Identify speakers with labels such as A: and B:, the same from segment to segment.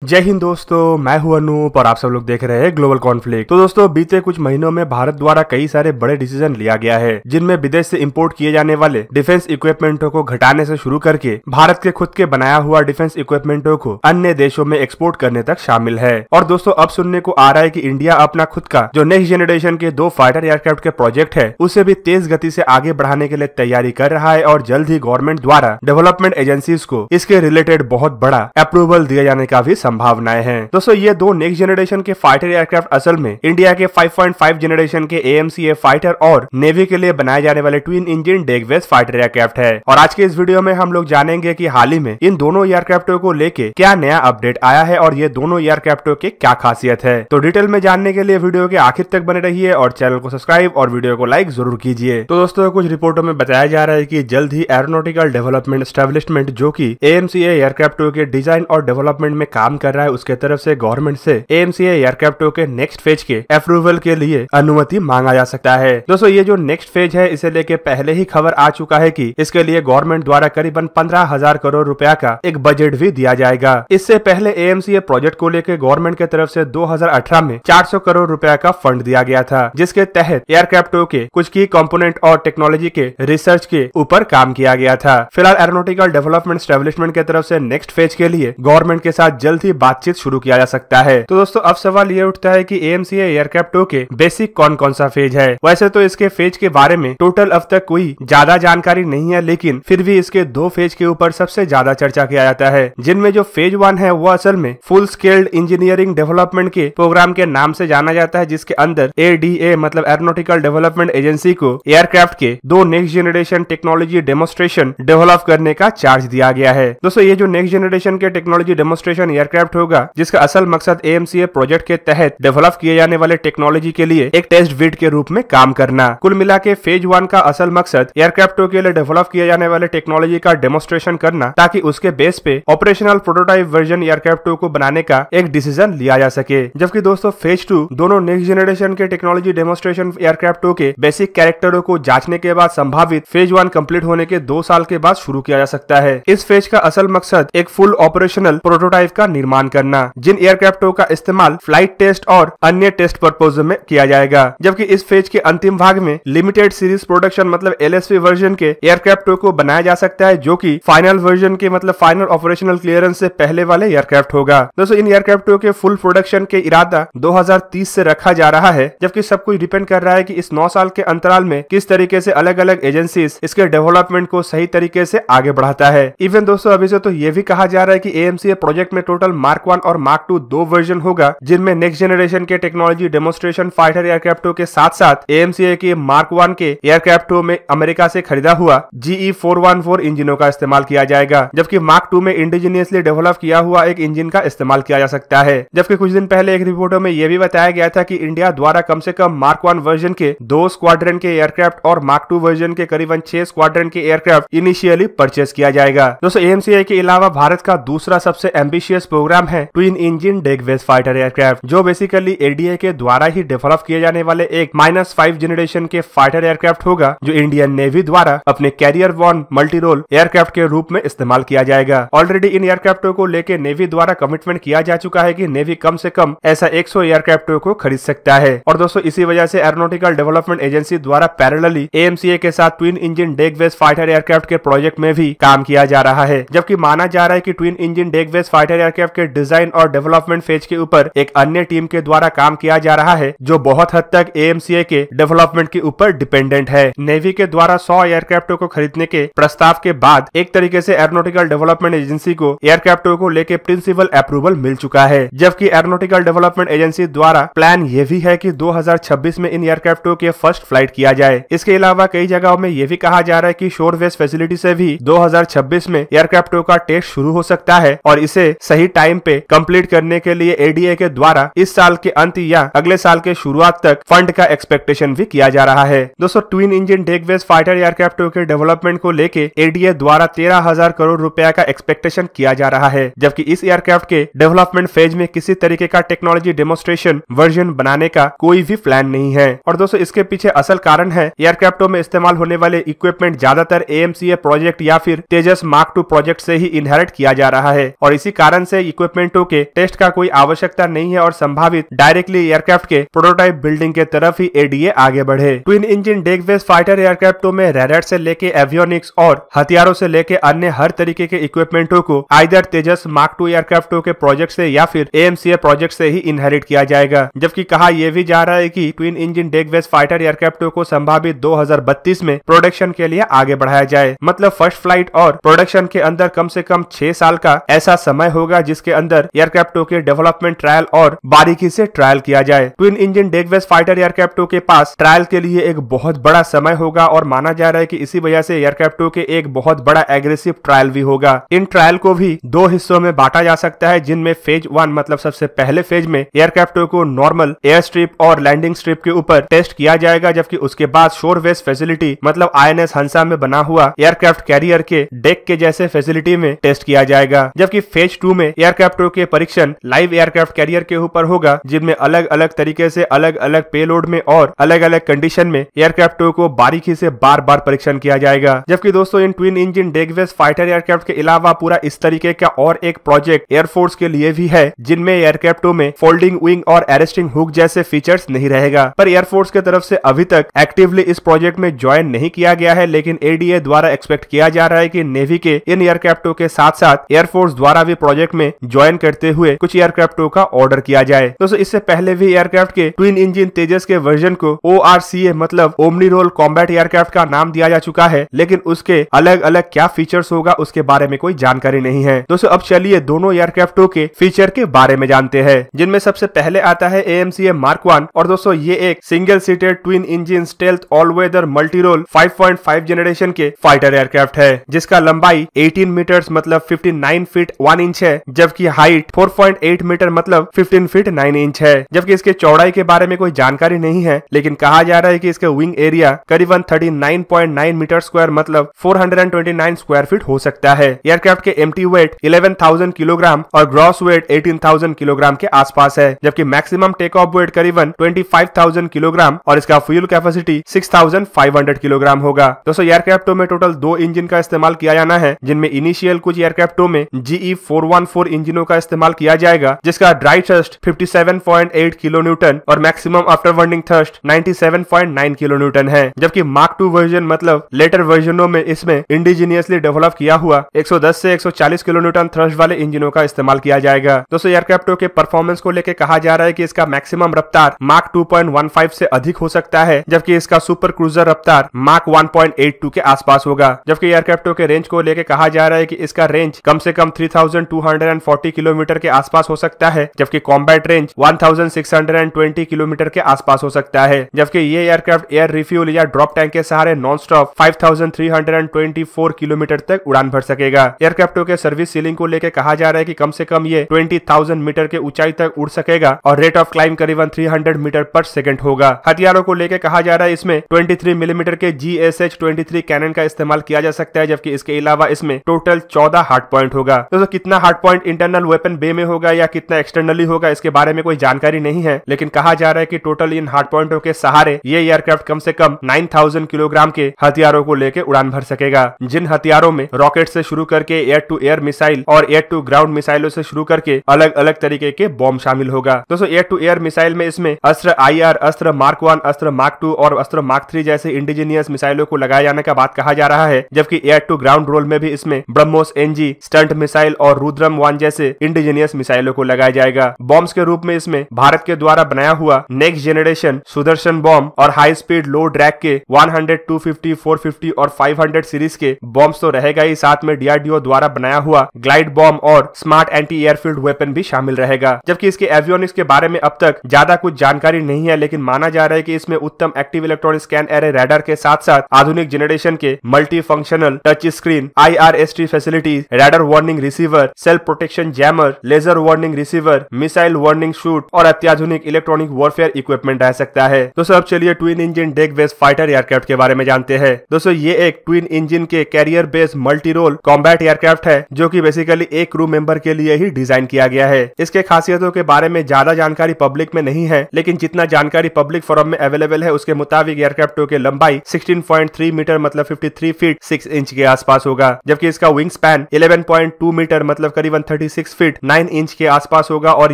A: जय हिंद दोस्तों, मैं हूं अनूप और आप सब लोग देख रहे हैं ग्लोबल कॉन्फ्लिक्ट। तो दोस्तों, बीते कुछ महीनों में भारत द्वारा कई सारे बड़े डिसीजन लिया गया है, जिनमें विदेश से इंपोर्ट किए जाने वाले डिफेंस इक्विपमेंटों को घटाने से शुरू करके भारत के खुद के बनाया हुआ डिफेंस इक्विपमेंटों को अन्य देशों में एक्सपोर्ट करने तक शामिल है। और दोस्तों, अब सुनने को आ रहा है कि इंडिया अपना खुद का जो नेक्स्ट जनरेशन के 2 फाइटर एयरक्राफ्ट के प्रोजेक्ट है, उसे भी तेज गति से आगे बढ़ाने के लिए तैयारी कर रहा है और जल्द ही गवर्नमेंट द्वारा डेवलपमेंट एजेंसीज को इसके रिलेटेड बहुत बड़ा अप्रूवल दिए जाने का भी संभावनाएं हैं। दोस्तों, ये 2 नेक्स्ट जनरेशन के फाइटर एयरक्राफ्ट असल में इंडिया के 5.5 जनरेशन के AMCA फाइटर और नेवी के लिए बनाए जाने वाले ट्विन इंजन डेगवेस फाइटर एयरक्राफ्ट है। और आज के इस वीडियो में हम लोग जानेंगे कि हाल ही में इन दोनों एयरक्राफ्टों को लेके क्या नया अपडेट आया है और ये दोनों एयरक्राफ्टों के क्या खासियत है। तो डिटेल में जानने के लिए वीडियो के आखिर तक बने रहिए और चैनल को सब्सक्राइब और वीडियो को लाइक जरूर कीजिए। तो दोस्तों, कुछ रिपोर्टों में बताया जा रहा है कि जल्द ही एरोनॉटिकल डेवलपमेंट एस्टेब्लिशमेंट, जो कि AMCA एयरक्राफ्टों के डिजाइन और डेवलपमेंट में काम कर रहा है, उसके तरफ से गवर्नमेंट से AMCA एयरक्राफ्टों के नेक्स्ट फेज के अप्रूवल के लिए अनुमति मांगा जा सकता है। दोस्तों, ये जो नेक्स्ट फेज है, इसे लेके पहले ही खबर आ चुका है कि इसके लिए गवर्नमेंट द्वारा करीबन 15,000 करोड़ रुपया का एक बजट भी दिया जाएगा। इससे पहले AMCA प्रोजेक्ट को लेकर गवर्नमेंट की तरफ से 2018 में 400 करोड़ रुपया का फंड दिया गया था, जिसके तहत एयरक्राफ्टों के कुछ की कंपोनेंट और टेक्नोलॉजी के रिसर्च के ऊपर काम किया गया था। फिलहाल एरोनॉटिकल डेवलपमेंट एस्टेब्लिशमेंट की तरफ से नेक्स्ट फेज के लिए गवर्नमेंट के साथ जल्द ही बातचीत शुरू किया जा सकता है। तो दोस्तों, अब सवाल ये उठता है कि AMCA एयरक्राफ्टों के बेसिक कौन कौन सा फेज है। वैसे तो इसके फेज के बारे में टोटल अब तक कोई ज्यादा जानकारी नहीं है, लेकिन फिर भी इसके 2 फेज के ऊपर सबसे ज्यादा चर्चा किया जाता है, जिनमें जो फेज 1 है वो असल में फुल स्केल्ड इंजीनियरिंग डेवलपमेंट के प्रोग्राम के नाम से जाना जाता है, जिसके अंदर ADA मतलब एरोनॉटिकल डेवलपमेंट एजेंसी को एयरक्राफ्ट के 2 next generation technology demonstration develop करने का चार्ज दिया गया है। दोस्तों, ये जो नेक्स्ट जनरेशन के टेक्नोलॉजी डेमोन्स्ट्रेशन एयरक्राफ्ट होगा, जिसका असल मकसद AMCA प्रोजेक्ट के तहत डेवलप किए जाने वाले टेक्नोलॉजी के लिए एक टेस्ट बिड के रूप में काम करना। कुल मिला के फेज 1 का असल मकसद एयरक्राफ्टों के लिए डेवलप किए जाने वाले टेक्नोलॉजी का डेमोन्स्ट्रेशन करना, ताकि उसके बेस पे ऑपरेशनल प्रोटोटाइप वर्जन एयरक्राफ्टों को बनाने का एक डिसीजन लिया जा सके। जबकि दोस्तों, फेज 2 दोनों नेक्स्ट जनरेशन के टेक्नोलॉजी डेमोन्स्ट्रेशन एयरक्राफ्टों के बेसिक कैरेक्टरों को जांचने के बाद संभावित फेज 1 कंप्लीट होने के 2 साल के बाद शुरू किया जा सकता है। इस फेज का असल मकसद एक फुल ऑपरेशनल प्रोटोटाइप का निर्माण करना, जिन एयरक्राफ्टों का इस्तेमाल फ्लाइट टेस्ट और अन्य टेस्ट पर्पज में किया जाएगा। जबकि इस फेज के अंतिम भाग में लिमिटेड सीरीज प्रोडक्शन मतलब LSP वर्जन के एयरक्राफ्टों को बनाया जा सकता है, जो कि फाइनल वर्जन के मतलब फाइनल ऑपरेशनल क्लियरेंस से पहले वाले एयरक्राफ्ट होगा। दोस्तों, इन एयरक्राफ्टों के फुल प्रोडक्शन के इरादा 2030 से रखा जा रहा है, जबकि सब कुछ डिपेंड कर रहा है कि इस 9 साल के अंतराल में किस तरीके से अलग अलग एजेंसीज इसके डेवलपमेंट को सही तरीके से आगे बढ़ाता है। इवन दोस्तों, अभी से तो ये भी कहा जा रहा है कि AMCA प्रोजेक्ट में टोटल Mark 1 और Mark 2 2 वर्जन होगा, जिनमें नेक्स्ट जनरेशन के टेक्नोलॉजी डेमोन्स्ट्रेशन फाइटर एयरक्राफ्टों के साथ साथ AMCA के Mark 1 के एयरक्राफ्टों में अमेरिका से खरीदा हुआ GE414 इंजनों का इस्तेमाल किया जाएगा, जबकि Mark 2 में इंडिजीनियसली डेवलप किया हुआ एक इंजन का इस्तेमाल किया जा सकता है। जबकि कुछ दिन पहले एक रिपोर्टों में यह भी बताया गया था कि इंडिया द्वारा कम से कम Mark 1 वर्जन के 2 स्क्वाड्रन के एयरक्राफ्ट और Mark 2 वर्जन के करीबन 6 स्क्वाड्रन के एयरक्राफ्ट इनिशियली परचेज किया जाएगा। दोस्तों, AMCA के अलावा भारत का दूसरा सबसे एम्बिशियस प्रोग्राम है ट्विन इंजन डेगवेस फाइटर एयरक्राफ्ट, जो बेसिकली ADA के द्वारा ही डेवलप किए जाने वाले एक -5 जनरेशन के फाइटर एयरक्राफ्ट होगा, जो इंडियन नेवी द्वारा अपने carrier one multi role aircraft के रूप में इस्तेमाल किया जाएगा। ऑलरेडी इन एयरक्राफ्टों को लेकर नेवी द्वारा कमिटमेंट किया जा चुका है कि नेवी कम से कम ऐसा 100 एयरक्राफ्टों को खरीद सकता है। और दोस्तों, इसी वजह से एरोनॉटिकल डेवलपमेंट एजेंसी द्वारा पैरेलली AMCA के साथ ट्विन इंजन डेगवेस फाइटर एयरक्राफ्ट के प्रोजेक्ट में भी काम किया जा रहा है। जबकि माना जा रहा है कि ट्विन इंजन डेगवेस फाइटर एयरक्राफ्ट के डिजाइन और डेवलपमेंट फेज के ऊपर एक अन्य टीम के द्वारा काम किया जा रहा है, जो बहुत हद तक AMCA के डेवलपमेंट के ऊपर डिपेंडेंट है। नेवी के द्वारा 100 एयरक्राफ्टों को खरीदने के प्रस्ताव के बाद एक तरीके से एरोनॉटिकल डेवलपमेंट एजेंसी को एयरक्राफ्टों को लेकर प्रिंसिपल अप्रूवल मिल चुका है। जबकि एरोनॉटिकल डेवलपमेंट एजेंसी द्वारा प्लान ये भी है कि 2026 में इन एयरक्राफ्टों के फर्स्ट फ्लाइट किया जाए। इसके अलावा कई जगहों में यह भी कहा जा रहा है कि शोरवेस फैसिलिटी से भी 2026 में एयरक्राफ्टों का टेस्ट शुरू हो सकता है, और इसे सही टाइम पे कंप्लीट करने के लिए ADA के द्वारा इस साल के अंत या अगले साल के शुरुआत तक फंड का एक्सपेक्टेशन भी किया जा रहा है। दोस्तों, ट्विन इंजन डेगवेस फाइटर एयरक्राफ्टों के डेवलपमेंट को लेके ADA द्वारा 13,000 करोड़ रुपया का एक्सपेक्टेशन किया जा रहा है, जबकि इस एयरक्राफ्ट के डेवलपमेंट फेज में किसी तरीके का टेक्नोलॉजी डेमोन्स्ट्रेशन वर्जन बनाने का कोई भी प्लान नहीं है। और दोस्तों, इसके पीछे असल कारण है एयरक्राफ्टों में इस्तेमाल होने वाले इक्विपमेंट ज्यादातर AMCA प्रोजेक्ट या फिर तेजस Mark 2 प्रोजेक्ट से ही इनहेरिट किया जा रहा है, और इसी कारण से इक्विपमेंटों के टेस्ट का कोई आवश्यकता नहीं है और संभावित डायरेक्टली एयरक्राफ्ट के प्रोटोटाइप बिल्डिंग के तरफ ही एडीए आगे बढ़े। Twin engine deck based fighter एयरक्राफ्टों में रैडर से लेके एवियोनिक्स और हथियारों से लेके अन्य हर तरीके के इक्विपमेंटों को आइदर तेजस मार्क 2 एयरक्राफ्टों के प्रोजेक्ट से या फिर एएमसीए प्रोजेक्ट से ही इनहेरिट किया जाएगा। जबकि कहा यह भी जा रहा है कि twin engine deck based fighter एयरक्राफ्टों को संभावित 2032 में प्रोडक्शन के लिए आगे बढ़ाया जाए। मतलब फर्स्ट फ्लाइट और प्रोडक्शन के अंदर कम से कम 6 साल का ऐसा समय होगा जिसके अंदर एयरक्राफ्टों के डेवलपमेंट ट्रायल और बारीकी से ट्रायल किया जाए। Twin engine deck based fighter एयरक्राफ्टों के पास ट्रायल के लिए एक बहुत बड़ा समय होगा और माना जा रहा है कि इसी वजह से एयरक्राफ्टों के एक बहुत बड़ा एग्रेसिव ट्रायल भी होगा। इन ट्रायल को भी 2 हिस्सों में बांटा जा सकता है, जिनमें फेज 1 मतलब सबसे पहले फेज में एयरक्राफ्टों को नॉर्मल एयर स्ट्रिप और लैंडिंग स्ट्रिप के ऊपर टेस्ट किया जाएगा, जबकि उसके बाद शोरवेस फैसिलिटी मतलब आईएनएस हंसा में बना हुआ एयरक्राफ्ट कैरियर के डेक के जैसे फैसिलिटी में टेस्ट किया जाएगा। जबकि फेज 2 में एयरक्राफ्टों के परीक्षण लाइव एयरक्राफ्ट कैरियर के ऊपर होगा, जिनमें अलग अलग तरीके से अलग अलग पेलोड में और अलग अलग कंडीशन में एयरक्राफ्टों को बारीकी से बार बार परीक्षण किया जाएगा। जबकि दोस्तों इन twin engine deck based fighter aircraft के अलावा पूरा इस तरीके का और एक प्रोजेक्ट एयरफोर्स के लिए भी है, जिनमें एयरक्राफ्टों में फोल्डिंग विंग और एरेस्टिंग हुक जैसे फीचर्स नहीं रहेगा। पर एयरफोर्स की तरफ से अभी तक एक्टिवली इस प्रोजेक्ट में ज्वाइन नहीं किया गया है, लेकिन एडीए द्वारा एक्सपेक्ट किया जा रहा है कि नेवी के इन एयरक्राफ्टों के साथ साथ एयरफोर्स द्वारा भी प्रोजेक्ट में ज्वाइन करते हुए कुछ एयरक्राफ्टों का ऑर्डर किया जाए। दोस्तों इससे पहले भी एयरक्राफ्ट के ट्विन इंजन तेजस के वर्जन को ORCA मतलब ओमनी रोल कॉम्बैट एयरक्राफ्ट का नाम दिया जा चुका है, लेकिन उसके अलग अलग क्या फीचर्स होगा उसके बारे में कोई जानकारी नहीं है। दोस्तों अब चलिए दोनों एयरक्राफ्टों के फीचर के बारे में जानते हैं, जिनमें सबसे पहले आता है AMCA Mark 1। और दोस्तों ये एक single seated twin engine stealth all weather multi role 5.5 generation के फाइटर एयरक्राफ्ट है, जिसका लंबाई 18 मीटर्स मतलब 59 फीट 1 इंच है, जबकि हाइट 4.8 मीटर मतलब 15 फीट 9 इंच है। जबकि इसके चौड़ाई के बारे में कोई जानकारी नहीं है, लेकिन कहा जा रहा है कि इसका विंग एरिया करीबन 39.9 मीटर स्क्वायर मतलब 429 स्क्वायर फीट हो सकता है। एयरक्राफ्ट के एम्प्टी वेट 11,000 किलोग्राम और ग्रॉस वेट 18,000 किलोग्राम के आसपास है, जबकि मैक्सिमम टेक ऑफ वेट करीबन 25,000 किलोग्राम और इसका फ्यूल कैपेसिटी 6,500 किलोग्राम होगा। दोस्तों एयरक्राफ्टों में टोटल 2 इंजन का इस्तेमाल किया जाना है, जिनमें इनिशियल कुछ एयरक्राफ्टों में GE 414 इंजनों का इस्तेमाल किया जाएगा, जिसका ड्राई थ्रस्ट 57.8 किलो न्यूटन और maximum after burning thrust 97.9 kilo Newton है। जबकि मार्क 2 वर्जन मतलब लेटर वर्जनों में इसमें इंडिजीनियसली डेवलप किया हुआ 110 से 140 किलो न्यूटन थ्रस्ट वाले इंजनों का इस्तेमाल किया जाएगा। दोस्तों एयरक्राफ्टों के परफॉर्मेंस को लेकर कहा जा रहा है कि इसका मैक्सिमम रफ्तार मार्क 2.15 से अधिक हो सकता है, जबकि इसका सुपर क्रूजर रफ्तार मार्क 1.82 के आसपास होगा। जबकि एयरक्राफ्टों के रेंज को लेकर कहा जा रहा है कि इसका रेंज कम से कम 3240 किलोमीटर के आसपास हो सकता है, जबकि कॉम्बैट रेंज 1620 किलोमीटर के आसपास हो सकता है। जबकि ये एयरक्राफ्ट एयर रिफ्यूल या ड्रॉप टैंक के सहारे नॉन स्टॉप 5324 किलोमीटर तक उड़ान भर सकेगा। एयरक्राफ्टों के सर्विस सीलिंग को लेकर कहा जा रहा है कि कम से कम ये 20,000 मीटर के ऊंचाई तक उड़ सकेगा और रेट ऑफ क्लाइंब करीबन 300 मीटर पर सेकंड होगा। हथियारों को लेकर कहा जा रहा है इसमें 23 मिलीमीटर के GSH-23 कैनन का इस्तेमाल किया जा सकता है, जबकि इसके अलावा इसमें टोटल 14 हार्ड पॉइंट होगा। दोस्तों कितना हार्ड पॉइंट इंटरनल वेपन बे में होगा या कितना एक्सटर्नली होगा इसके बारे में कोई जानकारी नहीं है, लेकिन कहा जा रहा है कि टोटल इन हार्ड पॉइंटों के सहारे ये एयरक्राफ्ट कम से कम 9000 किलोग्राम के हथियारों को लेकर उड़ान भर सकेगा, जिन हथियारों में रॉकेट से शुरू करके एयर टू एयर मिसाइल और एयर टू ग्राउंड मिसाइलों से शुरू करके अलग अलग तरीके के बॉम्ब शामिल होगा। दोस्तों एयर टू एयर मिसाइल में इसमें अस्त्र IR, अस्त्र मार्क 1, अस्त्र मार्क 2 और अस्त्र मार्क 3 जैसे इंडिजीनियस मिसाइलों को लगाए जाने का बात कहा जा रहा है, जबकि एयर टू ग्राउंड रोल में भी इसमें ब्रह्मोस NG, स्टंट मिसाइल और रुद्रम 1 जैसे इंडिजीनियस मिसाइलों को लगाया जाएगा। बॉम्ब्स के रूप में इसमें भारत के द्वारा बनाया हुआ नेक्स्ट जनरेशन सुदर्शन बॉम्ब और हाई स्पीड लो ड्रैग के 100, 250, 450 और 500 सीरीज के बॉम्ब्स तो रहेगा ही, साथ में DRDO द्वारा बनाया हुआ ग्लाइड बॉम्ब और स्मार्ट एंटी एयरफील्ड वेपन भी शामिल रहेगा। जबकि इसके एवियोनिक्स के बारे में अब तक ज्यादा कुछ जानकारी नहीं है, लेकिन माना जा रहा है कि इसमें Uttam active electronic scan array radar के साथ साथ आधुनिक जनरेशन के multi functional touch screen, IRST facilities, radar warning receiver, self protection jammer, laser warning receiver, missile warning shoot और अत्याधुनिक इलेक्ट्रॉनिक वॉरफेयर इक्विपमेंट रह सकता है। दोस्तों अब चलिए twin engine deck based fighter aircraft के बारे में जानते हैं। दोस्तों ये एक ट्विन इंजन के carrier based multi role combat aircraft है, जो कि बेसिकली एक क्रू मेंबर के लिए ही डिजाइन किया गया है। इसके खासियतों के बारे में ज्यादा जानकारी पब्लिक में नहीं है, लेकिन जितना जानकारी पब्लिक फोरम में अवेलेबल है उसके मुताबिक एयरक्राफ्टों के लंबाई 16.3 मीटर मतलब 53 फीट 6 इंच के आसपास होगा, जबकि इसका विंग स्पैन 11.2 मीटर मतलब करीबन 136 फीट 9 इंच के आसपास होगा और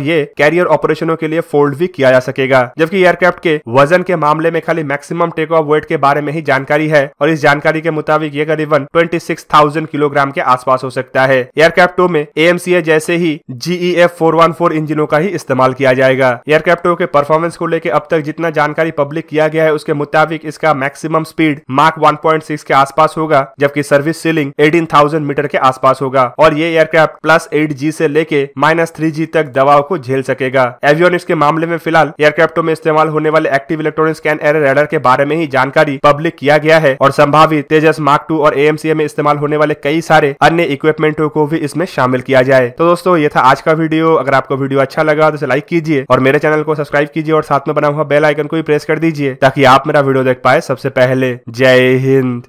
A: ये कैरियर ऑपरेशनों के लिए फोल्ड भी किया जा सकेगा। जबकि एयरक्राफ्ट के वजन के मामले में खाली मैक्सिमम टेक ऑफ वेट के बारे में ही जानकारी है और इस जानकारी के मुताबिक ये करीबन 26,000 किलोग्राम के आसपास हो सकता है। एयरक्राफ्ट में AMCA जैसे ही GEF 414 इंजनों का ही इस्तेमाल किया जाएगा। एयरक्राफ्ट के परफॉर्मेंस को लेकर अब तक जितना जानकारी पब्लिक किया गया है उसके मुताबिक इसका मैक्सिमम स्पीड मार्क 1.6 के आसपास होगा, जबकि सर्विस सीलिंग 18,000 मीटर के आसपास होगा और ये एयरक्राफ्ट +8G से लेके -3G तक दबाव को झेल सकेगा। एवियोनिक्स के मामले में फिलहाल एयरक्राफ्टों में इस्तेमाल होने वाले active electronic scan error radar के बारे में ही जानकारी पब्लिक किया गया है और संभावित तेजस मार्क 2 और AMCA में इस्तेमाल होने वाले कई सारे अन्य इक्विपमेंटों को भी इसमें शामिल किया जाए। तो दोस्तों ये था आज का वीडियो। अगर आपको वीडियो अच्छा लगा तो इसे लाइक कीजिए और मेरे चैनल को सब्सक्राइब कीजिए और साथ में बना हुआ बेल आइकन को भी प्रेस कर दीजिए ताकि आप मेरा वीडियो देख पाए सबसे पहले। जय हिंद।